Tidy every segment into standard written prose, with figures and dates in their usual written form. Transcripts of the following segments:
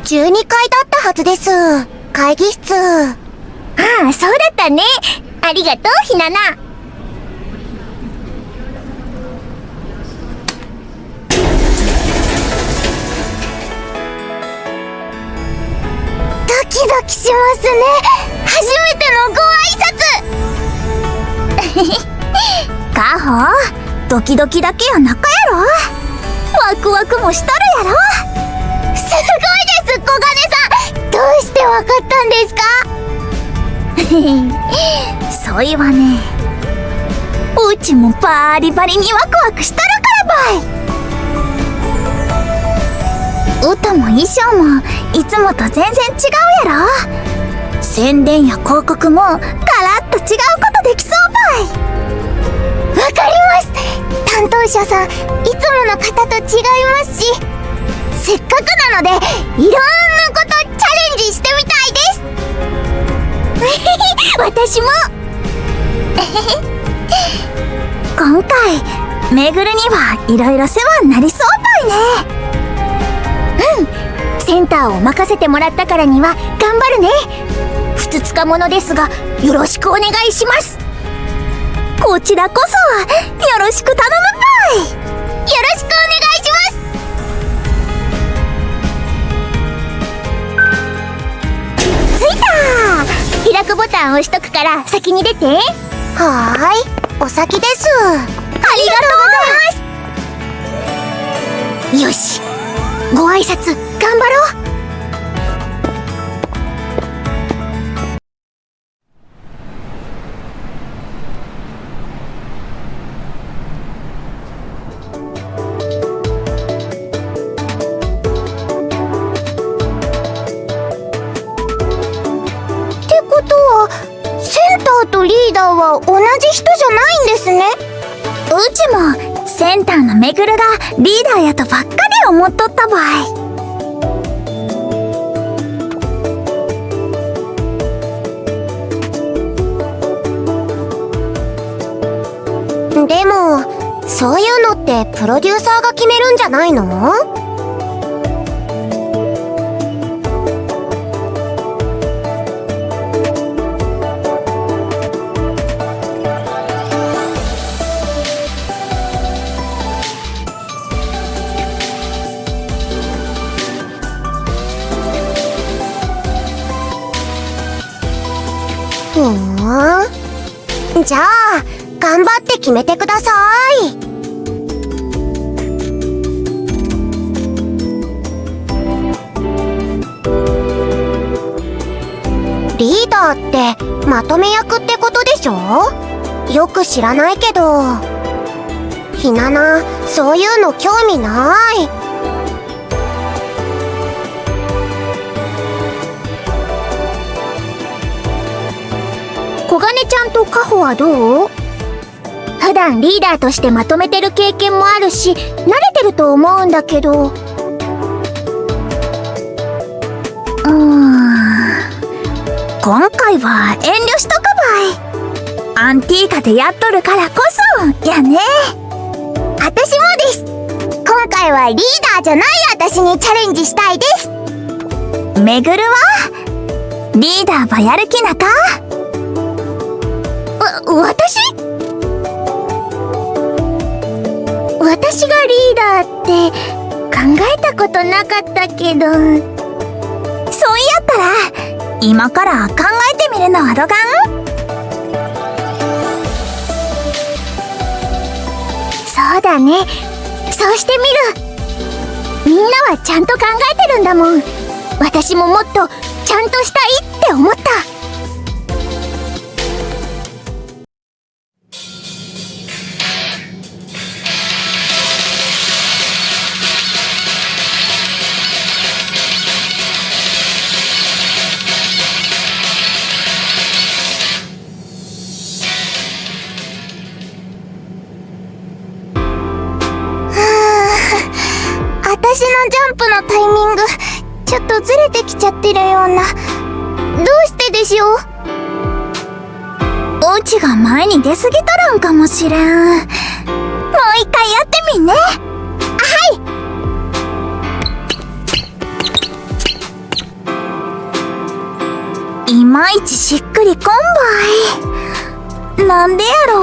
12階だったはずです。会議室。ああ、そうだったね。ありがとう、ひなな。ドキドキしますね。初めてのご挨拶。カホ、ドキドキだけやなかやろ。ワクワクもしとるやろ。すごいです、小金さん。どうしてわかったんですか？そういわね、うちもバリバリにワクワクしとるからばい。歌も衣装もいつもと全然違うやろ。宣伝や広告もガラッと違うことできそうばい。わかります。担当者さんいつもの方と違いますし、せっかくなのでいろんなことチャレンジしてみたいです。私も今回めぐるにはいろいろ世話になりそうばいね。センターを任せてもらったからには頑張るね。ふつつか者ですがよろしくお願いします。こちらこそよろしく頼むばい。よろしくお願いします。着いた。開くボタン押しとくから先に出て。はーい、お先です。ありがとうございます。よし、ご挨拶頑張ろう。ってことはセンターとリーダーは同じ人じゃないんですね。うちもセンターのめぐるがリーダーやとばっかり思っとったばい。でもそういうのってプロデューサーが決めるんじゃないの？じゃあ頑張って決めてください。リーダーってまとめ役ってことでしょ？よく知らないけど。ひなな、そういうの興味ない。小金ちゃんとカホはどう？普段リーダーとしてまとめてる経験もあるし慣れてると思うんだけど。今回は遠慮しとくばい。アンティーカでやっとるからこそやね。私もです。今回はリーダーじゃない私にチャレンジしたいです。めぐるはリーダーばやる気なか？私がリーダーって考えたことなかったけど。そういやったら今から考えてみるのはどがん？そうだね、そうしてみる。みんなはちゃんと考えてるんだもん。私ももっとちゃんとしたいって思った。私のジャンプのタイミングちょっとずれてきちゃってるような。どうしてでしょう？うちが前に出過ぎとるんかもしれん。もう一回やってみんね。はい。いちしっくりこんばい。なんでやろ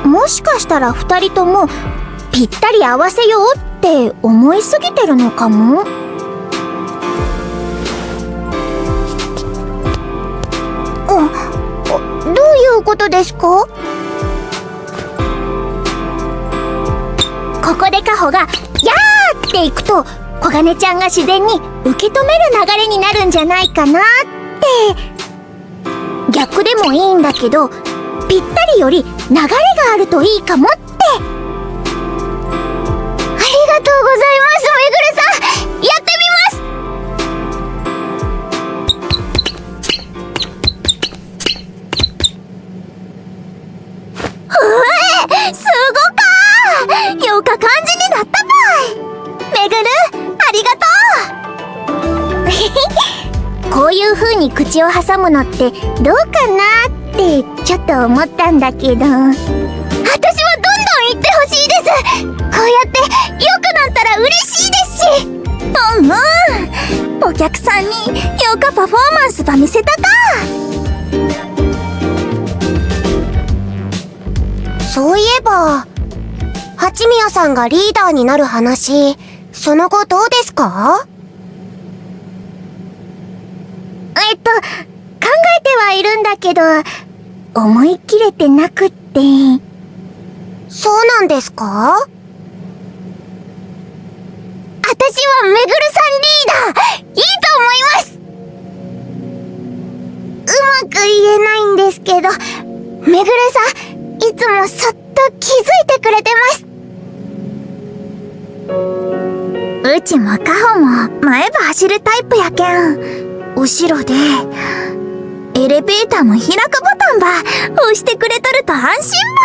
もしかしたら二人ともぴったり合わせようって思いすぎてるのかも。どういうことですか？ここでカホが「やー!」っていくと小金ちゃんが自然に受け止める流れになるんじゃないかなって。逆でもいいんだけどぴったりより流れがあるといいかもって。ありがとうございます、めぐるさん。やってみます。すごかー。よか感じになったばい。めぐる、ありがとう。こういう風に口を挟むのってどうかなってちょっと思ったんだけど。私はどんどん言ってほしいです。こうやって良くなったら嬉しいですし。お客さんによかパフォーマンスば見せたか。そういえば、八宮さんがリーダーになる話、その後どうですか？考えてはいるんだけど、思い切れてなくって。そうなんですか？私はめぐるさんリーダー、いいと思います。うまく言えないんですけど、めぐるさん、いつもそっと気づいてくれてます。うちもカホも前歯走るタイプやけん。後ろでエレベーターの開くボタンば押してくれとると安心ば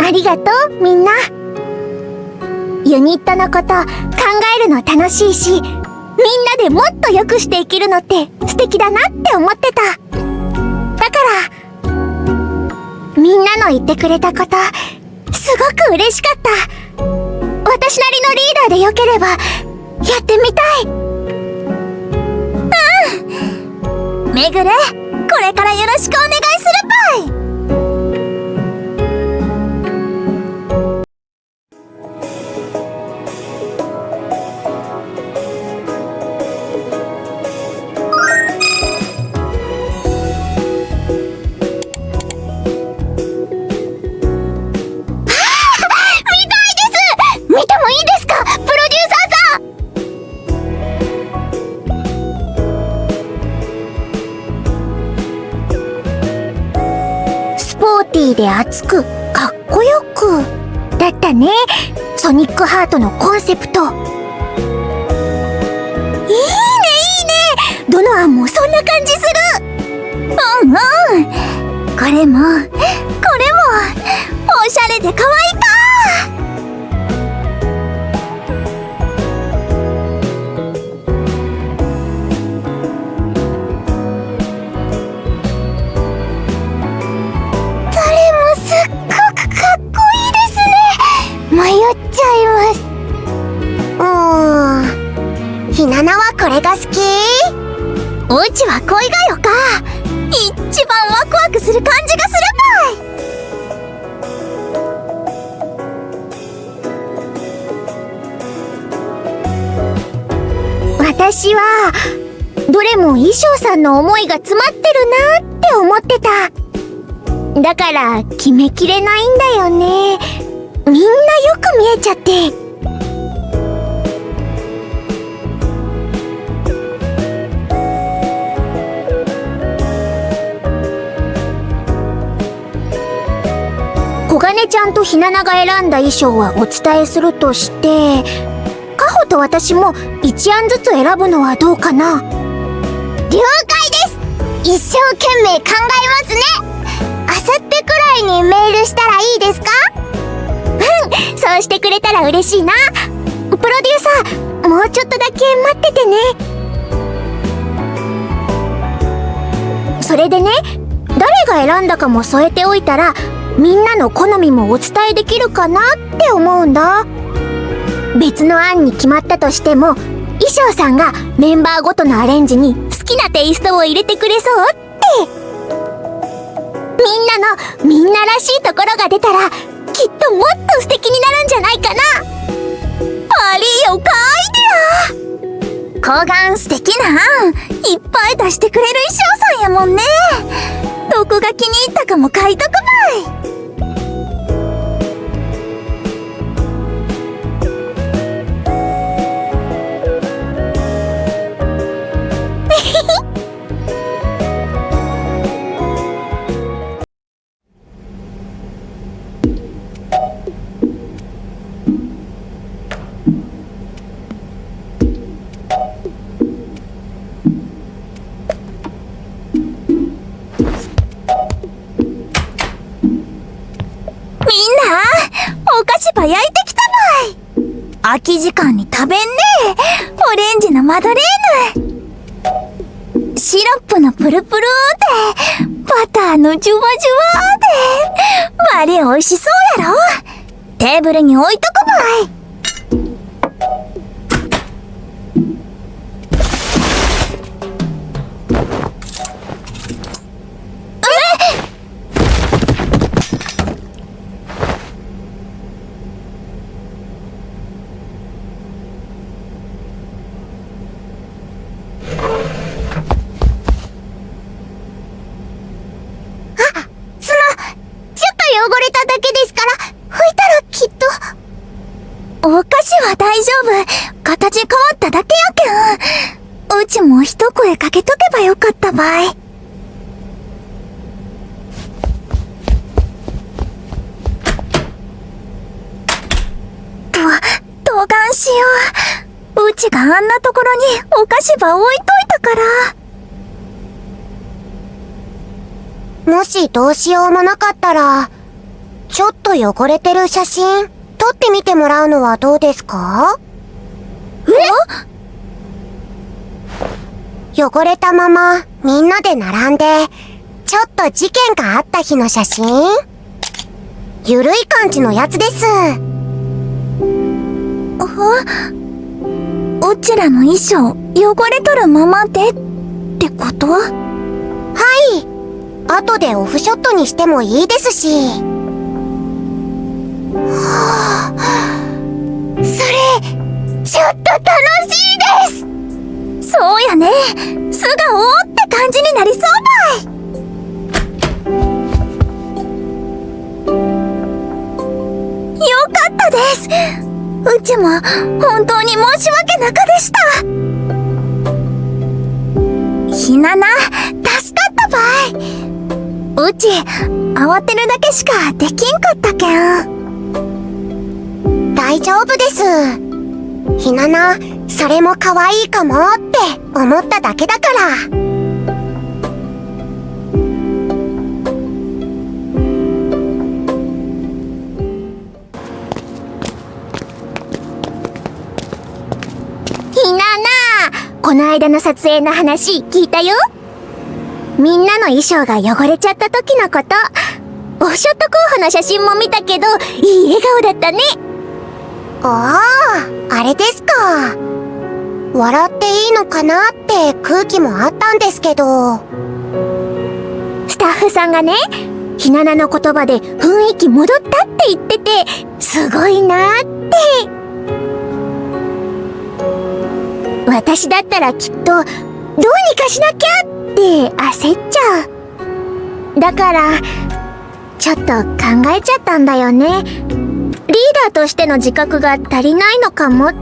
い。ありがとうみんな。ユニットのこと考えるの楽しいし、みんなでもっと良くしていけるのって素敵だなって思ってた。だからみんなの言ってくれたことすごく嬉しかった。私なりのリーダーでよければやってみたい。めぐる、これからよろしくお願いするばい。で熱くかっこよくだったね、ソニックハートのコンセプト。いいねいいね、どの案もそんな感じする。これもおしゃれで可愛いか。ひななはこれが好き？うちは恋がよか。一番ワクワクする感じがするばい。私はどれも衣装さんの思いが詰まってるなって思ってた。だから決めきれないんだよね。みんなよく見えちゃって。小金ちゃんとひななが選んだ衣装はお伝えするとして、カホと私も一案ずつ選ぶのはどうかな。了解です。一生懸命考えますね。あさってくらいにメールしたらいいですか？そうしてくれたら嬉しいな。プロデューサー、もうちょっとだけ待っててね。それでね、誰が選んだかも添えておいたら、みんなの好みもお伝えできるかなって思うんだ。別の案に決まったとしても、衣装さんがメンバーごとのアレンジに好きなテイストを入れてくれそうって。みんならしいところが出たら、きっともっと素敵になるんじゃないかな。ありよかアイデア。小顔素敵な案いっぱい出してくれる衣装さんやもんね。どこが気に入ったかも書いとくばい。焼いてきたばい。空き時間に食べんねえ。オレンジのマドレーヌ、シロップのプルプルで、バターのジュワジュワで、マリ美味しそうやろ。テーブルに置いとくばい。汚れただけですから、拭いたらきっと。お菓子は大丈夫。形変わっただけやけん。うちも一声かけとけばよかったばい。どがんしよう。うちがあんなところにお菓子ば置いといたから。もしどうしようもなかったら、ちょっと汚れてる写真撮ってみてもらうのはどうですか？汚れたままみんなで並んで、ちょっと事件があった日の写真？ゆるい感じのやつです。うちらの衣装汚れとるままでってこと？はい。後でオフショットにしてもいいですし。それ、ちょっと楽しいです。そうやね。素顔って感じになりそうばい。よかったです。うちも本当に申し訳なかでした。ひなな、助かったばい。うち、慌てるだけしかできんかったけん。大丈夫です。ひなな、それも可愛いかもって思っただけだから。ひなな、この間の撮影の話聞いたよ。みんなの衣装が汚れちゃった時のこと。オフショット候補の写真も見たけど、いい笑顔だったね。ああ、あれですか。笑っていいのかなって空気もあったんですけど。スタッフさんがね、ひななの言葉で雰囲気戻ったって言ってて、すごいなーって。私だったらきっと、どうにかしなきゃって焦っちゃう。だから、ちょっと考えちゃったんだよね。リーダーとしての自覚が足りないのかもって。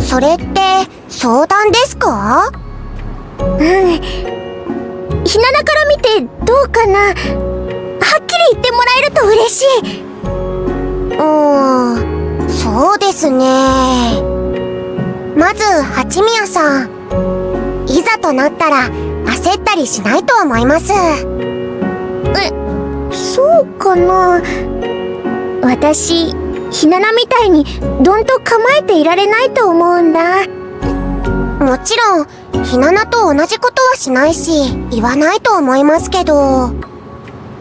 それって相談ですか？うん。ひななから見てどうかな。はっきり言ってもらえると嬉しい。そうですね。まず、八宮さん。いざとなったら焦ったりしないと思います。そうかな。私、ひななみたいにどんと構えていられないと思うんだ。もちろんひななと同じことはしないし言わないと思いますけど、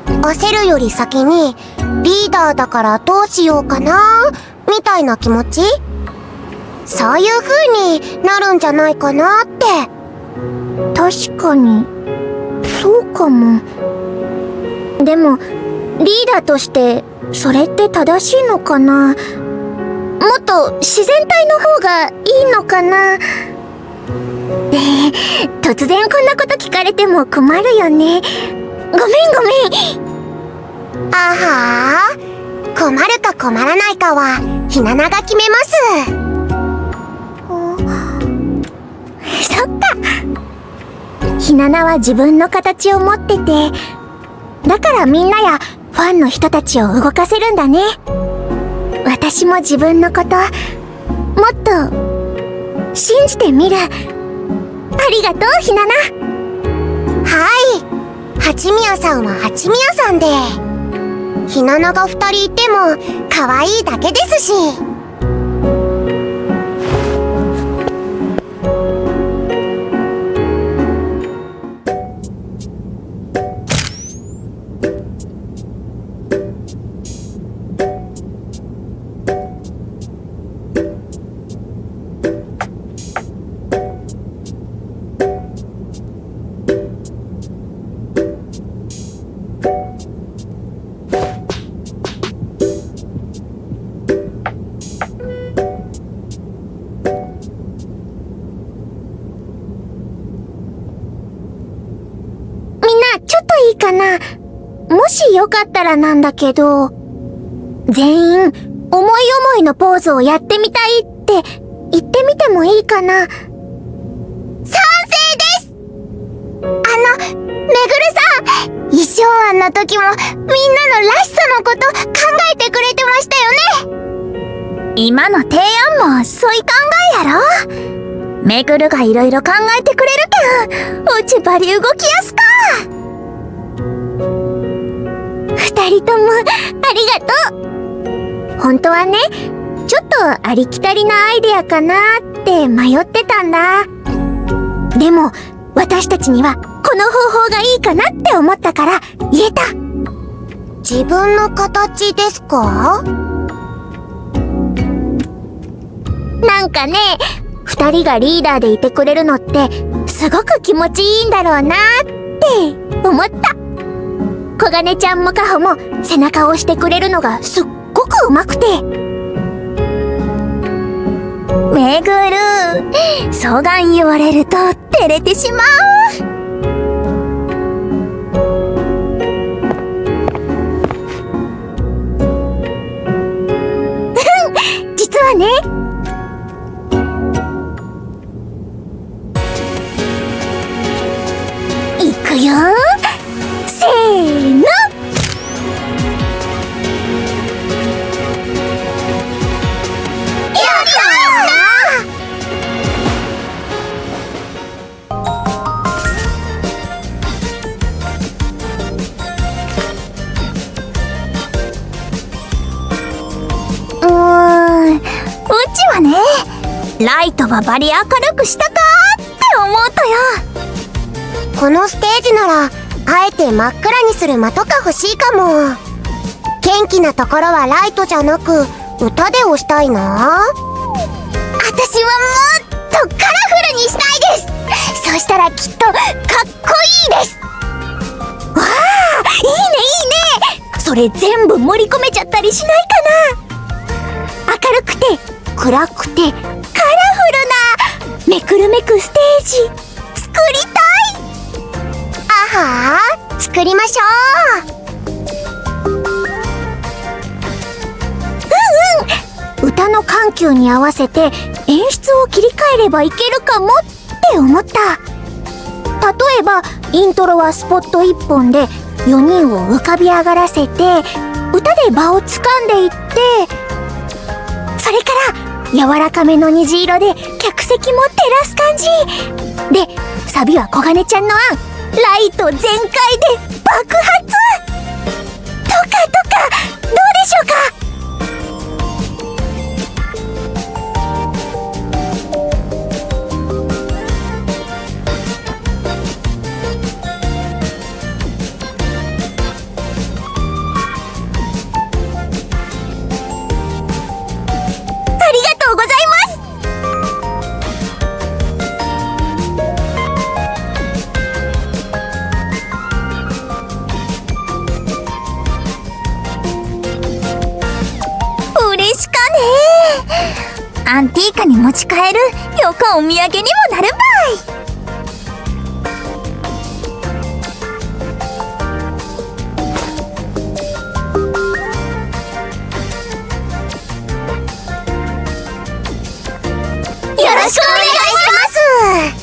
焦るより先にリーダーだからどうしようかなみたいな気持ち、そういう風になるんじゃないかなって。確かにそうかも。でもリーダーとしてそれって正しいのかな。もっと自然体の方がいいのかな。突然こんなこと聞かれても困るよね。ごめん。あはー、困るか困らないかはひななが決めます。そっか。ひななは自分の形を持ってて、だからみんなやファンの人たちを動かせるんだね。私も自分のこともっと信じてみる。ありがとうひなな。はい、八宮さんは八宮さんで、ひななが2人いても可愛いだけですし。いいかな。もしよかったらなんだけど、全員思い思いのポーズをやってみたいって言ってみてもいいかな。賛成です。めぐるさん、衣装案の時もみんなのらしさのこと考えてくれてましたよね。今の提案もそういう考えやろ。めぐるがいろいろ考えてくれるけん、うちばり動きやすか。二人ともありがとう。本当はね、ちょっとありきたりなアイデアかなって迷ってたんだ。でも私たちにはこの方法がいいかなって思ったから言えた。自分の形ですか？なんかね、二人がリーダーでいてくれるのってすごく気持ちいいんだろうなって思った。小金ちゃんもカホも背中を押してくれるのがすっごくうまくて。めぐる、そうがん言われると照れてしまう。実はね、いくよ、せーの。うちはね、ライトはバリ明るくしたかって思うとよ。このステージならあえて真っ暗にする間とか欲しいかも。元気なところはライトじゃなく歌で押したいな。私はもっとカラフルにしたいです。そしたらきっとかっこいいです。わあ、いいねいいね。それ全部盛り込めちゃったりしないかな。明るくて暗くてカラフルなめくるめくステージ作りたい。あはー、作りましょう。歌の緩急に合わせて演出を切り替えればいけるかもって思った。例えばイントロはスポット1本で4人を浮かび上がらせて歌で場をつかんでいって、それから柔らかめの虹色で客席も照らす感じで、サビは小金ちゃんの案、ライト全開で爆発とどうでしょうか？ありがとうございます。嬉しかねー。アンティーカに持ち帰るよかお土産にもなるばい。よろしくお願いします。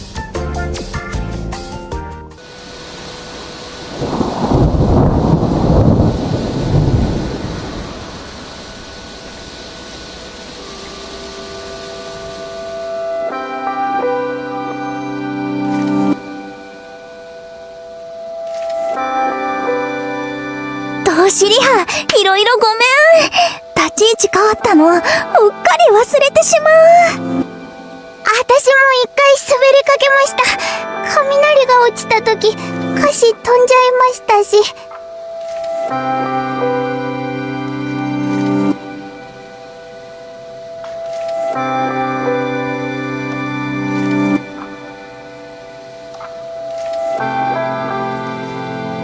どうしりは、いろいろごめん。立ち位置変わったの、うっかり忘れてしまう。私も一回滑りかけました。雷が落ちた時、歌詞飛んじゃいましたし。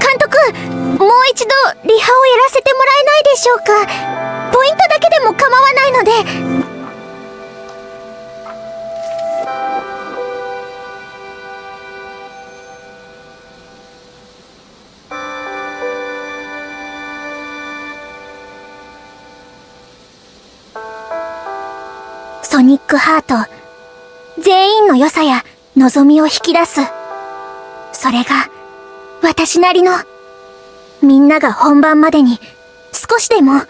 監督、もう一度リハをやらせてもらえないでしょうか。ポイントだけでも構わないので。ソニックハート、全員の良さや望みを引き出す。それが私なりの、みんなが本番までに少しでも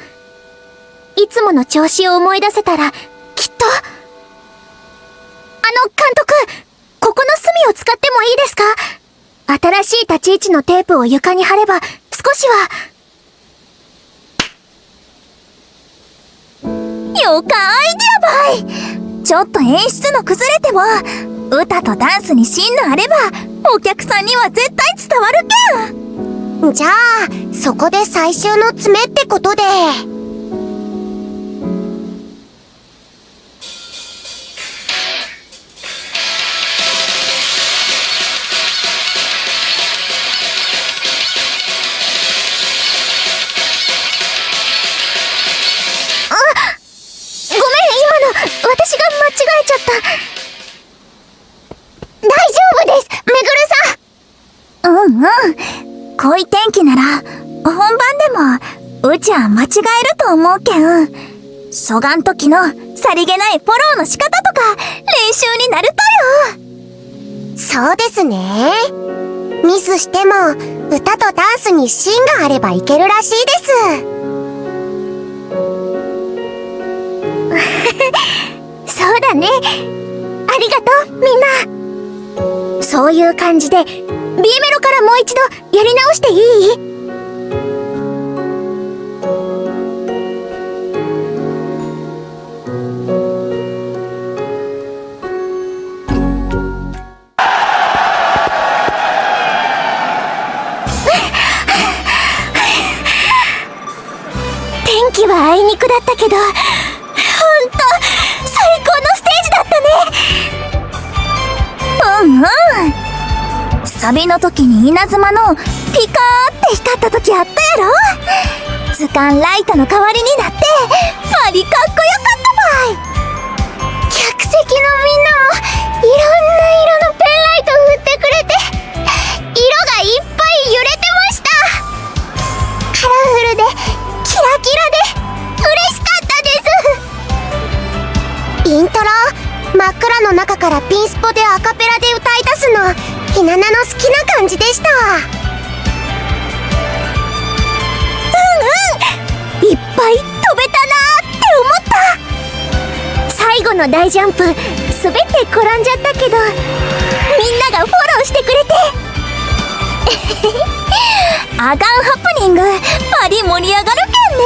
いつもの調子を思い出せたら、きっと。監督、ここの隅を使ってもいいですか？新しい立ち位置のテープを床に貼れば少しは。よかアイデアばい。ちょっと演出の崩れても、歌とダンスに芯のあればお客さんには絶対伝わるけん。じゃあ、そこで最終の詰めってことで。私が間違えちゃった。大丈夫です、めぐるさん。こうい天気なら本番でもうちは間違えると思うけん。そがん時のさりげないフォローの仕方とか練習になるとよ。そうですね。ミスしても歌とダンスに芯があればいけるらしいです。そうだね。ありがとう、みんな。そういう感じで B メロからもう一度やり直していい？天気はあいにくだったけど、ほんと最高のステージだったね。サビの時に稲妻のピカーって光った時あったやろ。図鑑ライトの代わりになってバリかっこよかったばい。客席のみんなもいろんな色のペンライト振ってくれて、色がいっぱい揺れてました。カラフルでキラキラで嬉しかったです。イントロ、真っ暗の中からピンスポでアカペラで歌い出すの、ひななの好きな感じでした。いっぱい飛べたなーって思った。最後の大ジャンプ滑って転んじゃったけど、みんながフォローしてくれてアガンハプニングバリ盛り上がるけんね。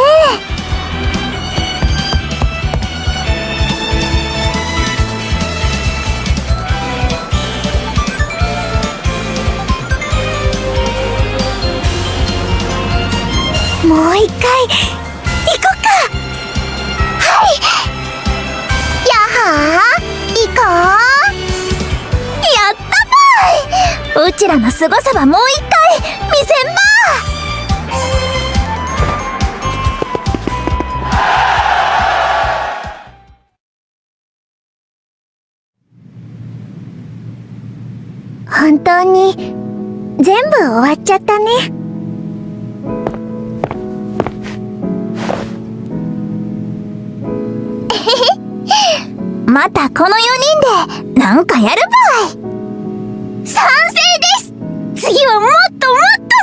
もう一回行こっか。はい。やはー、行こやったばい。うちらのすごさはもう一回見せんば。本当に全部終わっちゃったね。またこの4人でなんかやるばい。賛成です。次はもっともっと